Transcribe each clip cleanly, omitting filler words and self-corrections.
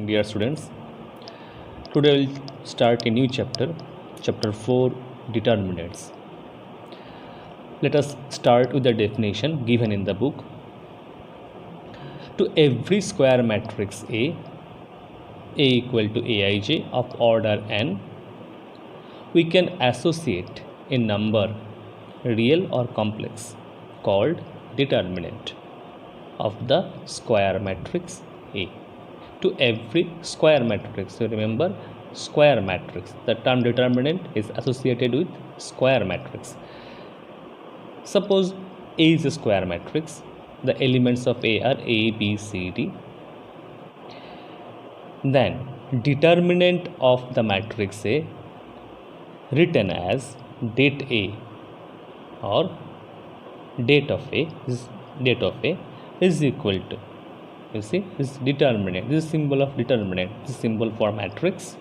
dear students. Today we'll start a new chapter, chapter 4, determinants. Let us start with the definition given in the book. To every square matrix A equal to Aij of order n, we can associate a number, real or complex, called determinant of the square matrix A. To every square matrix, so remember square matrix, the term determinant is associated with square matrix. Suppose A is a square matrix, the elements of A are A, B, C, D. Then determinant of the matrix A written as date A or date of A is equal to, you see, this determinant, this is symbol of determinant, this is symbol for matrix.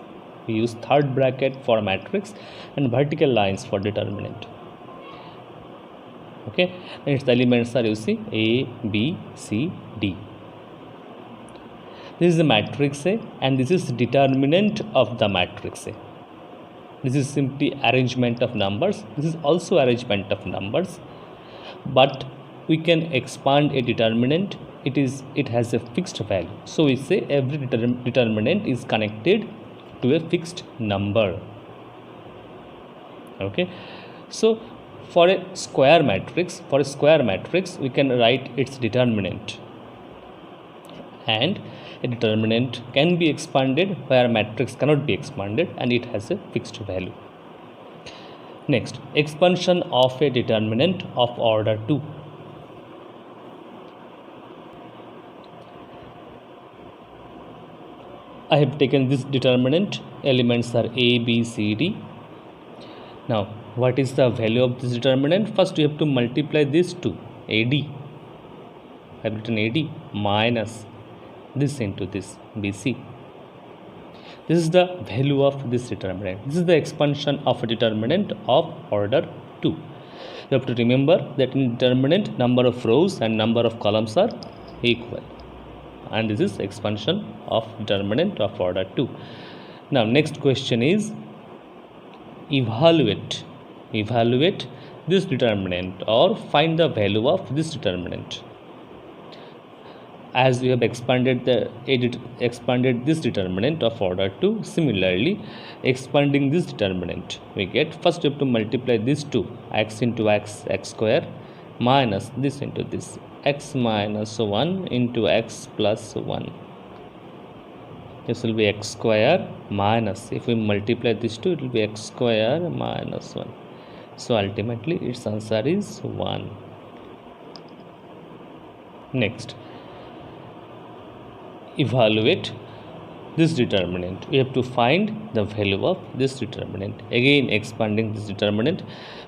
We use third bracket for matrix and vertical lines for determinant. Okay, and its elements are, you see, A, B, C, D. This is the matrix A and this is determinant of the matrix A. This is simply arrangement of numbers. This is also arrangement of numbers, but we can expand a determinant. It has a fixed value. So we say every determinant is connected to a fixed number. Okay, so for a square matrix, we can write its determinant, and a determinant can be expanded where a matrix cannot be expanded and it has a fixed value. Next, expansion of a determinant of order 2. I have taken this determinant, elements are A, B, C, D. Now, what is the value of this determinant? First, you have to multiply these two, AD. I have written AD minus this into this, BC. This is the value of this determinant. This is the expansion of a determinant of order 2. You have to remember that in determinant, number of rows and number of columns are equal. And this is expansion of determinant of order 2. Now, next question is evaluate this determinant or find the value of this determinant. As we have expanded this determinant of order 2, similarly expanding this determinant, we get, first you have to multiply these two, x into x square, minus this into this, x minus 1 into x plus 1. This will be x square minus, if we multiply these two, it will be x square minus 1. So ultimately its answer is 1. Next, evaluate this determinant. We have to find the value of this determinant. Again, expanding this determinant,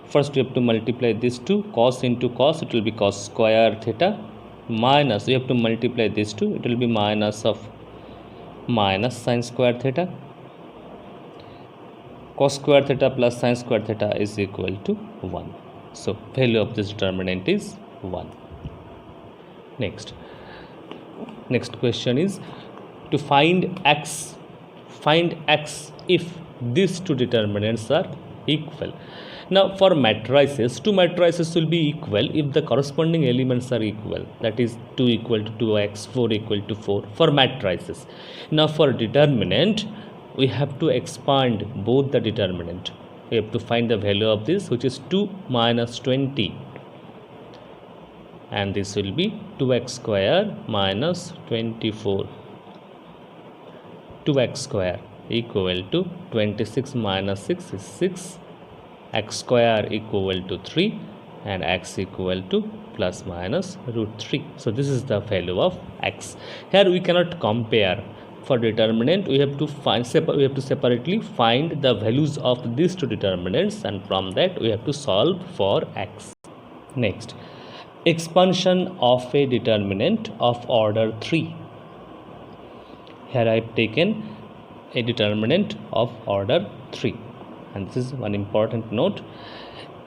first we have to multiply these two, cos into cos, it will be cos square theta, minus, we have to multiply these two, it will be minus of minus sin square theta. Cos square theta plus sin square theta is equal to 1. So value of this determinant is 1. Next question is to find x if these two determinants are equal. Now for matrices, two matrices will be equal if the corresponding elements are equal, that is 2 equal to 2x, 4 equal to 4 for matrices. Now for determinant, we have to expand both the determinant. We have to find the value of this, which is 2 minus 20, and this will be 2x square minus 24. 2x square equal to 26 minus 6 is 6, x square equal to 3, and x equal to plus minus root 3. So this is the value of x. Here we cannot compare. For determinant, we have to separately find the values of these two determinants, and from that we have to solve for x. Next, expansion of a determinant of order 3. Here I have taken a determinant of order 3, and this is one important note.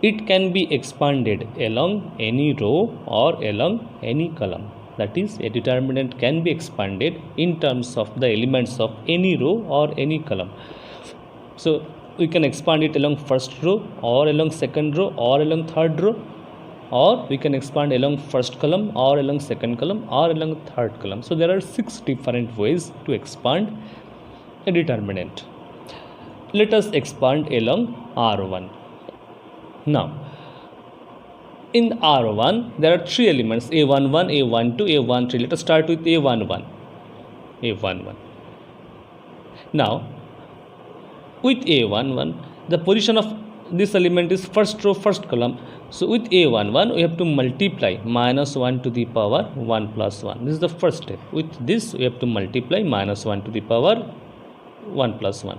It can be expanded along any row or along any column. That is, a determinant can be expanded in terms of the elements of any row or any column. So we can expand it along first row or along second row or along third row, or we can expand along first column or along second column or along third column. So there are 6 different ways to expand a determinant. Let us expand along R1. Now in R1 there are 3 elements, A11, A12, A13. Let us start with A11. Now with A11, the position of this element is first row, first column. So with A11 we have to multiply minus 1 to the power 1 plus 1. This is the first step. With this we have to multiply minus 1 to the power 1 plus 1,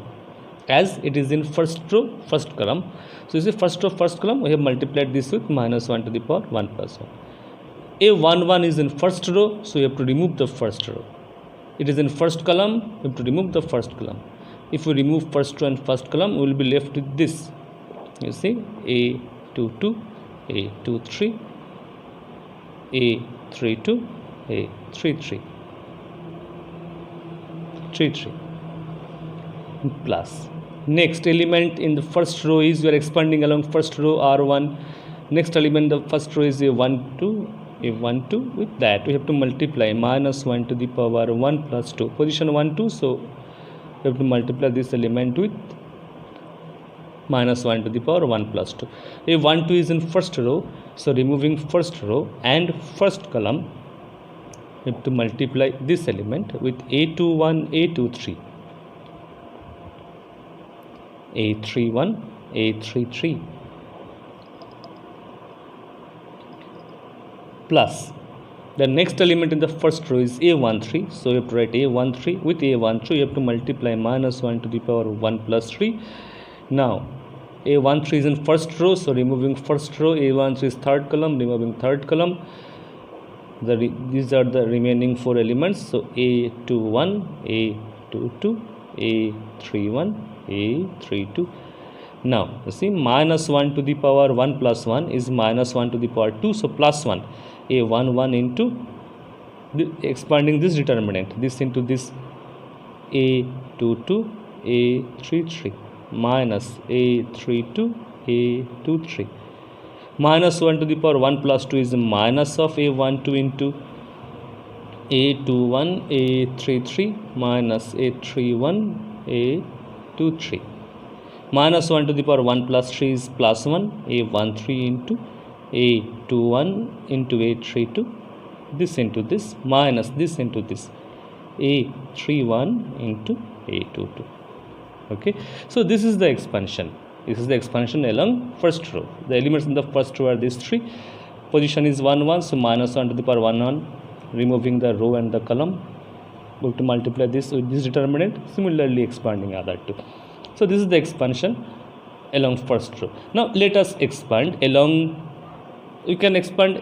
as it is in first row, first column. So you see, first row, first column, we have multiplied this with minus 1 to the power 1 plus 1. A11 is in first row, so you have to remove the first row. It is in first column, you have to remove the first column. If we remove first row and first column, we will be left with this. You see, A22, A23, A32, A33, 33 plus. Next element in the first row is, we are expanding along first row R1. Next element in the first row is A12. With that we have to multiply minus 1 to the power 1 plus 2. Position 1, 2. So we have to multiply this element with minus 1 to the power 1 plus 2. A12 is in first row. So removing first row and first column, we have to multiply this element with A21, A23. A31, A33 plus the next element in the first row is A13. So you have to write A13. With A13 you have to multiply minus 1 to the power 1 plus 3. Now A13 is in first row, so removing first row, A13 is third column, removing third column. These are the remaining 4 elements. So A21, A22, A31, A32. Now you see, minus 1 to the power 1 plus 1 is minus 1 to the power 2, so plus 1. A11 into expanding this determinant, this into this, A22, A33 minus A32, A23. Minus 1 to the power 1 plus 2 is minus of A12 into A21, A33 minus A31, A23. Minus 1 to the power 1 plus 3 is plus 1, A13 into A21 into A32, this into this, minus this into this, A31 into A22. Okay, so this is the expansion. This is the expansion along first row. The elements in the first row are these 3. Position is 1, 1, so minus 1 to the power 1, 1. Removing the row and the column, we have to multiply this with this determinant, similarly expanding other 2. So this is the expansion along first row. Now let us expand along, we can expand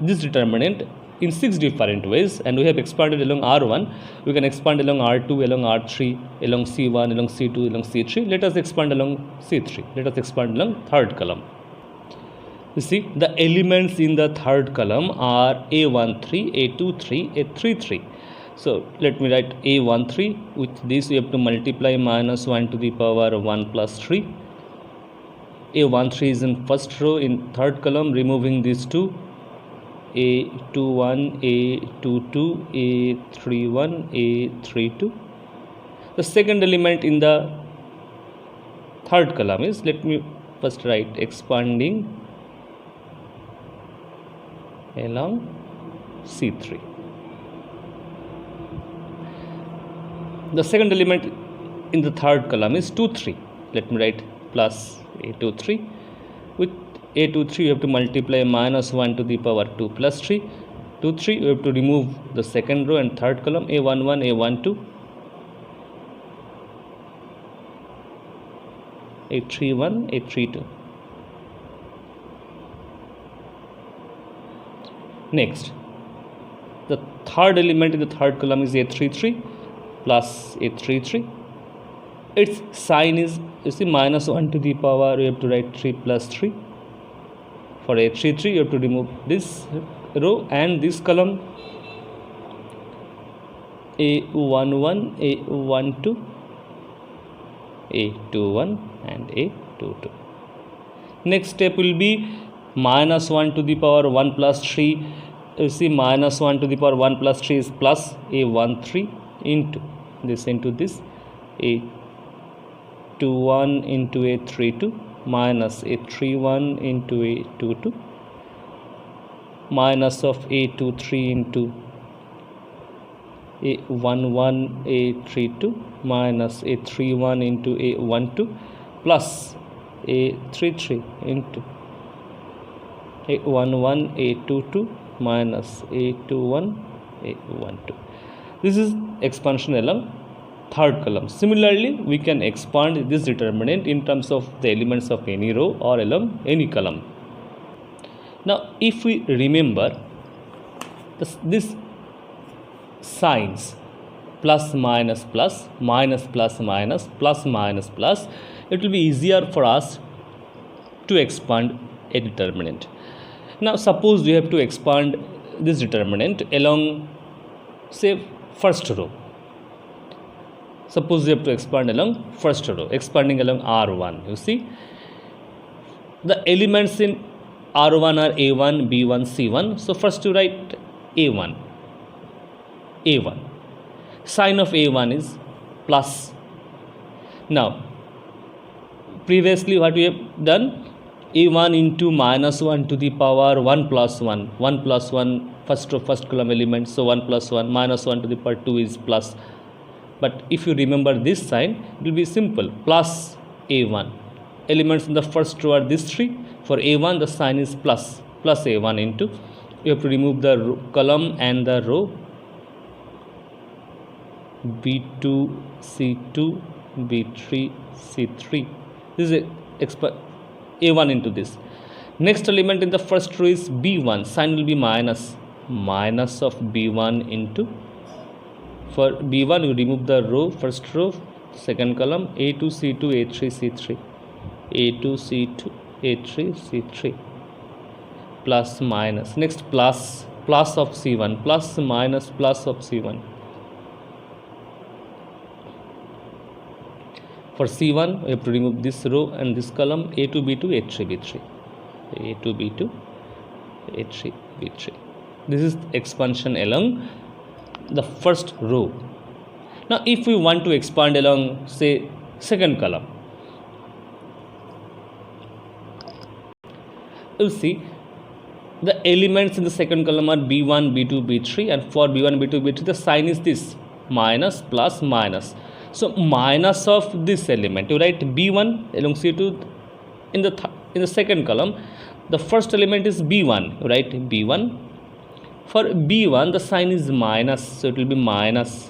this determinant in 6 different ways, and we have expanded along R1. We can expand along R2, along R3, along C1, along C2, along C3. Let us expand along C3. Let us expand along third column. You see, the elements in the third column are A13, A23, A33. So let me write A13. With this we have to multiply minus 1 to the power 1 plus 3. A13 is in first row, in third column, removing these 2. A21, A22, A31, A32. The second element in the third column is, let me first write expanding along C3. The second element in the third column is 2, 3. Let me write plus A23. With A23 you have to multiply minus 1 to the power 2 plus 3. 2, 3 you have to remove the second row and third column, A11, A12, A31, A32. Next, the third element in the third column is A33 plus A33. Its sign is, you see, minus 1 to the power, you have to write 3 plus 3. For A33 you have to remove this row and this column. A11, A12, A21 and A22. Next step will be minus 1 to the power 1 plus 3. You see, minus 1 to the power 1 plus 3 is plus A13 into this A21 into A32 minus A31 into A22 minus of A23 into A11 A32 minus A31 into A12 plus A33 into A11 A22 minus A21 A12. This is expansion along third column. Similarly, we can expand this determinant in terms of the elements of any row or along any column. Now, if we remember this signs plus minus plus, minus plus minus, plus minus plus, it will be easier for us to expand a determinant. Now suppose we have to expand this determinant along, say, first row. Suppose we have to expand along first row, expanding along R1. You see, the elements in R1 are A1, B1, C1. So first you write A1. Sign of A1 is plus. Now, previously what we have done, A1 into minus 1 to the power 1 plus 1. 1 plus 1, first row, first column element. So 1 plus 1, minus 1 to the power 2 is plus. But if you remember this sign, it will be simple. Plus A1. Elements in the first row are these three. For A1, the sign is plus. Plus A1 into. You have to remove the column and the row. B2, C2, B3, C3. This is A1 into this. Next element in the first row is B1. Sign will be minus. Minus of B1 into. For B1, you remove the row, first row, second column, A2, C2, A3, C3. A2, C2, A3, C3. Plus minus. Next plus. Plus of C1. Plus minus plus of C1. For C1, we have to remove this row and this column, A2, B2, A3, B3. A2, B2, A3, B3. This is expansion along the first row. Now, if we want to expand along, say, second column, you will see the elements in the second column are B1, B2, B3, and for B1, B2, B3, the sign is this, minus, plus, minus. So minus of this element, you write B1 along C2 in the second column. The first element is B1, you write B1. For B1, the sign is minus, so it will be minus.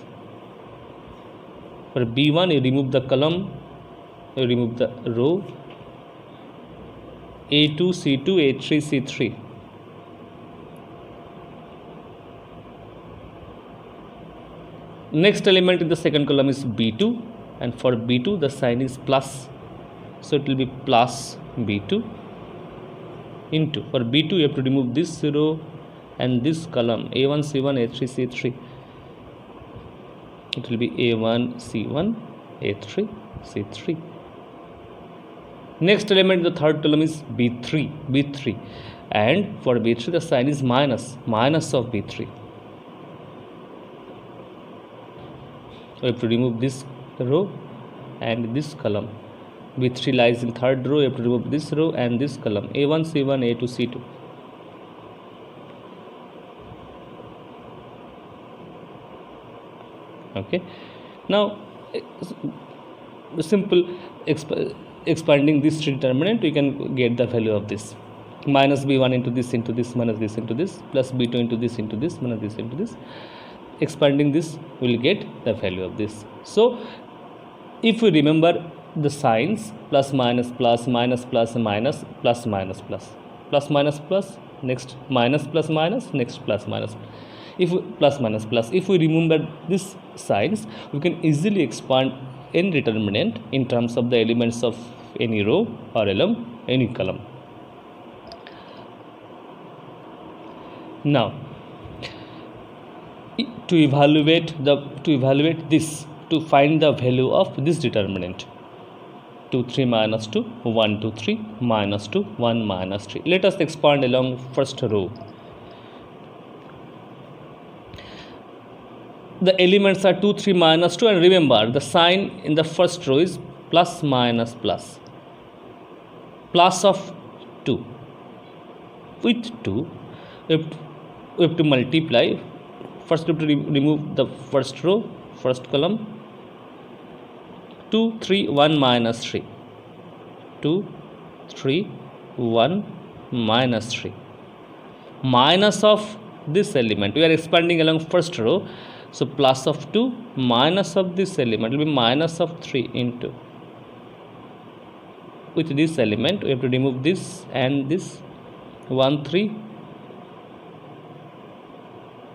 For B1, you remove the column, you remove the row. A2, C2, A3, C3. Next element in the second column is B2, and for B2 the sign is plus, so it will be plus B2 into. For B2 you have to remove this row and this column, A1, C1, A3, C3. It will be A1, C1, A3, C3. Next element in the third column is B3, and for B3 the sign is minus, minus of B3. We have to remove this row and this column. B3 lies in third row, you have to remove this row and this column, A1, C1, A2, C2. Okay, now simple expanding this determinant, we can get the value of this. Minus B1 into this, minus this into this, plus B2 into this, minus this into this. Expanding this, we will get the value of this. So if we remember the signs, plus minus plus, minus plus minus, plus minus plus, plus minus plus, next minus plus minus, next plus minus, if we, plus minus plus, if we remember these signs, we can easily expand any determinant in terms of the elements of any row or along any column. Now to find the value of this determinant. 2 3 minus 2 1 2 3 minus 2 1 minus 3. Let us expand along first row. The elements are 2 3 minus 2, and remember the sign in the first row is plus minus plus. Plus of 2 with 2 we have to multiply. First we have to remove the first row, first column. 2 3 1 minus 3, 2 3 1 minus 3, minus of this element. We are expanding along first row, so plus of 2 minus of this element will be minus of 3 into. With this element we have to remove this and this. 1 3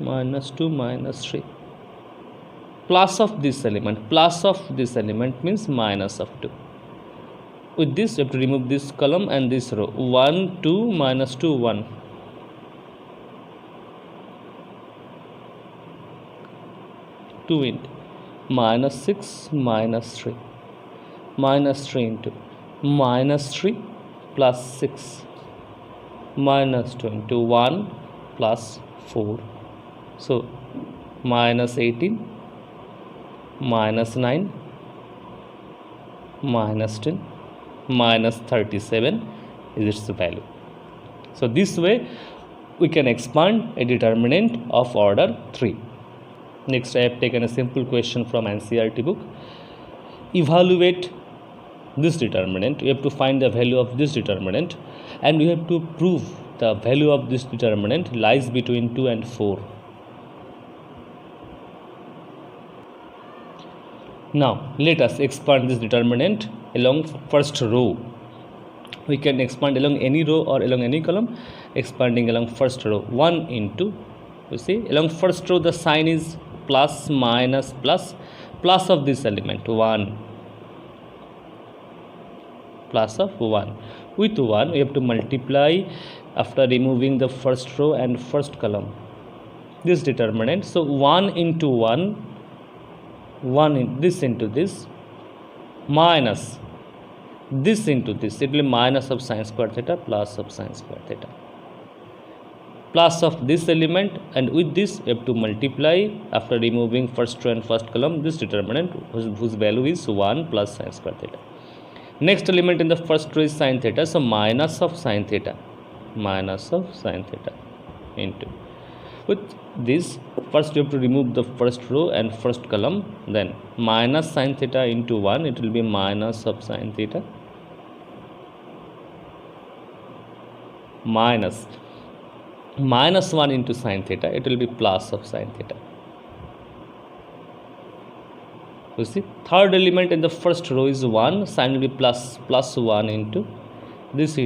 minus 2 minus 3, plus of this element. Plus of this element means minus of 2. With this you have to remove this column and this row. 1 2 minus 2 1, 2 into minus 6 minus 3, minus 3 into minus 3 plus 6 minus 2 into 1 plus 4. So minus 18 minus 9 minus 10 minus 37 is its value. So this way we can expand a determinant of order 3. Next, I have taken a simple question from NCERT book. Evaluate this determinant. You have to find the value of this determinant, and you have to prove the value of this determinant lies between 2 and 4. Now let us expand this determinant along first row. We can expand along any row or along any column. Expanding along first row, 1 into, you see along first row the sign is plus minus plus. Plus of this element 1, plus of 1. With 1 we have to multiply after removing the first row and first column this determinant. So 1 into 1, 1 in this into this, minus this into this. It will be minus of sine square theta plus of sine square theta. Plus of this element, and with this we have to multiply after removing first row and first column this determinant whose value is 1 plus sine square theta. Next element in the first row is sine theta, so minus of sine theta, minus of sine theta into. With this, first you have to remove the first row and first column, then minus sine theta into 1, it will be minus of sine theta, minus 1 into sine theta, it will be plus of sine theta. You see, third element in the first row is 1, sine will be plus 1 into this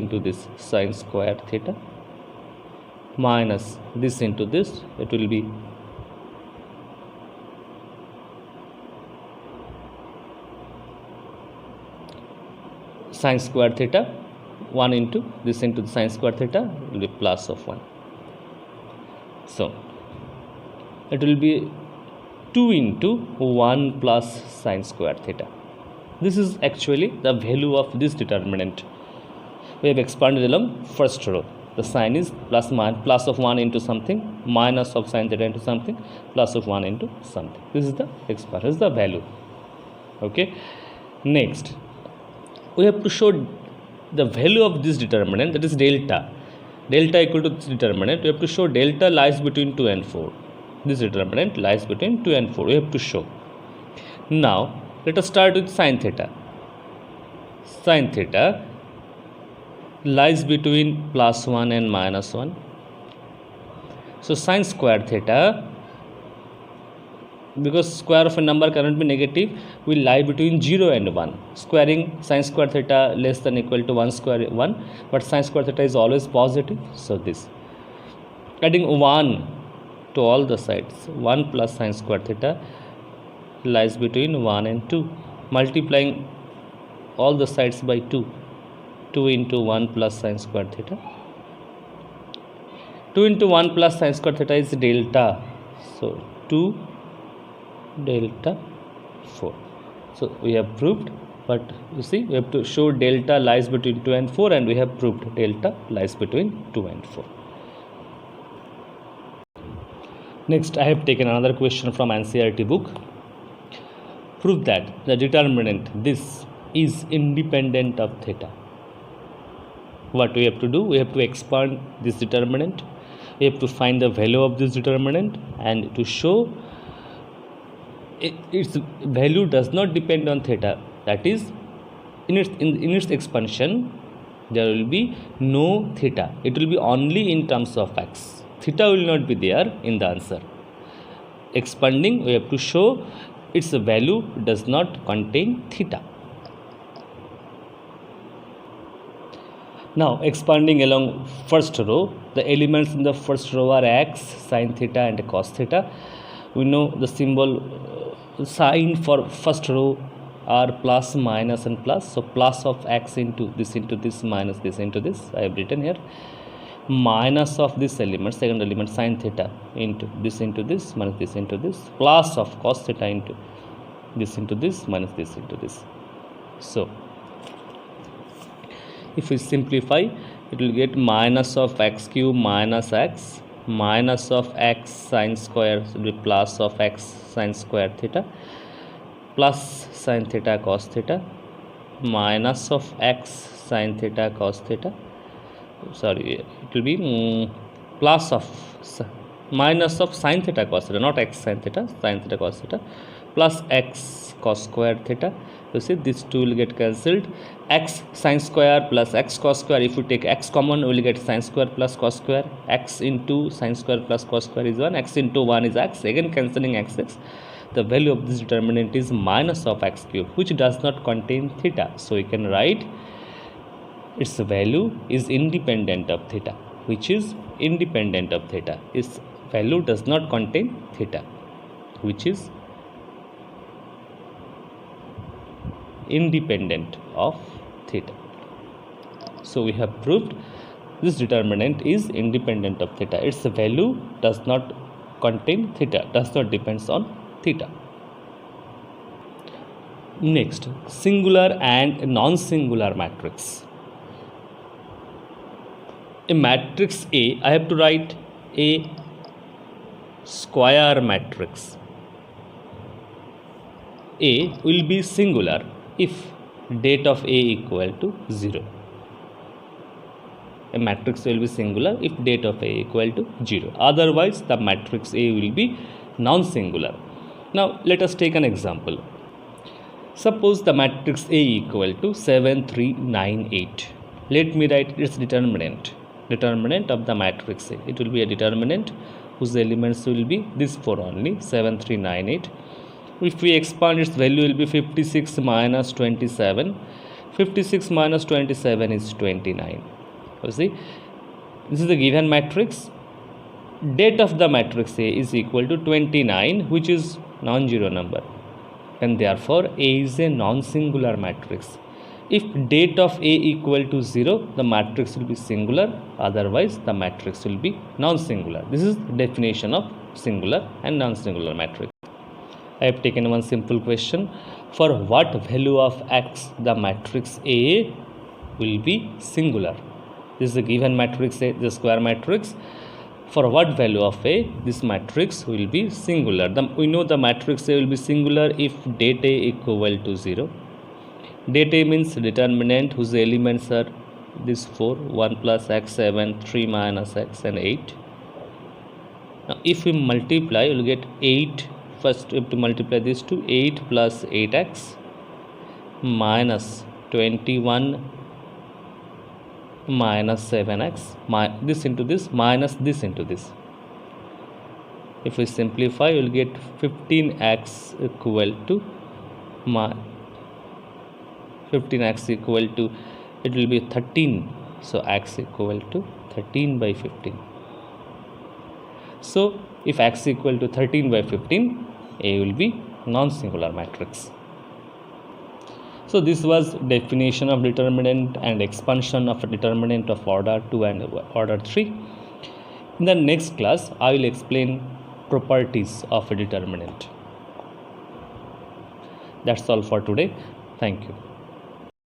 sine square theta, minus this into this, it will be sine square theta, 1 into the sine square theta will be plus of 1. So it will be 2 into 1 plus sine square theta. This is actually the value of this determinant. We have expanded along first row. The sign is plus of 1 into something, minus of sine theta into something, plus of 1 into something. This is the expansion, this is the value. Okay. Next, we have to show the value of this determinant, that is delta. Delta equal to this determinant. We have to show delta lies between 2 and 4. This determinant lies between 2 and 4. We have to show. Now let us start with sine theta. Sine theta lies between plus 1 and minus 1. So sine square theta, because square of a number cannot be negative, will lie between 0 and 1. Squaring sine square theta less than equal to 1 square 1, but sine square theta is always positive. So this, adding 1 to all the sides, 1 plus sine square theta lies between 1 and 2. Multiplying all the sides by 2, 2 into 1 plus sine square theta. 2 into 1 plus sine square theta is delta. So 2 delta 4. So we have proved, but you see we have to show delta lies between 2 and 4, and we have proved delta lies between 2 and 4. Next, I have taken another question from NCERT book. Prove that the determinant this is independent of theta. What we have to do? We have to expand this determinant. We have to find the value of this determinant and to show its value does not depend on theta. That is, in its expansion, there will be no theta. It will be only in terms of x. Theta will not be there in the answer. Expanding, we have to show its value does not contain theta. Now, expanding along first row, the elements in the first row are x, sine theta and cos theta. We know the symbol sign for first row are plus, minus and plus. So, plus of x into this, minus this into this. I have written here. Minus of this element, second element sine theta into this, minus this into this. Plus of cos theta into this, minus this into this. So, if we simplify, it will get minus of x cube minus x, minus of x sine square will be plus of x sine square theta, plus sine theta cos theta, minus of x sine theta cos theta. Sorry, it will be plus of minus of sine theta cos theta, not x sine theta, sine theta cos theta, plus x cos square theta. You see, these two will get cancelled. X sine square plus x cos square. If you take x common, we will get sine square plus cos square. X into sine square plus cos square is 1. X into 1 is x. Again cancelling x. The value of this determinant is minus of x cube, which does not contain theta. So we can write its value is independent of theta, which is independent of theta. Its value does not contain theta, which is independent of theta. So we have proved this determinant is independent of theta. Its value does not contain theta, does not depends on theta. Next, singular and non-singular matrix. A matrix A, I have to write a square matrix. A will be singular if det of A equal to 0. A matrix will be singular if det of A equal to 0. Otherwise, the matrix A will be non-singular. Now, let us take an example. Suppose the matrix A equal to 7, 3, 9, 8. Let me write its determinant of the matrix A. It will be a determinant whose elements will be this 4 only, 7, 3, 9, 8. If we expand, its value will be 56 minus 27. 56 minus 27 is 29. You see, this is the given matrix. Det of the matrix A is equal to 29, which is non-zero number, and therefore A is a non-singular matrix. If det of A equal to 0, the matrix will be singular, otherwise the matrix will be non-singular. This is the definition of singular and non-singular matrix. I have taken one simple question. For what value of x the matrix A will be singular? This is the given matrix A, the square matrix. For what value of A this matrix will be singular? We know the matrix A will be singular if det A equal to 0. Det A means determinant whose elements are this 4, 1 plus x, 7, 3 minus x and 8. Now if we multiply, you will get 8. First we have to multiply this to 8 plus 8x minus 21 minus 7x, this into this minus this into this. If we simplify, you will get 15x equal to 15x equal to, it will be 13. So x equal to 13 by 15. So if x equal to 13 by 15, A will be non-singular matrix. So this was definition of determinant and expansion of a determinant of order 2 and order 3. In the next class, I will explain properties of a determinant. That's all for today. Thank you.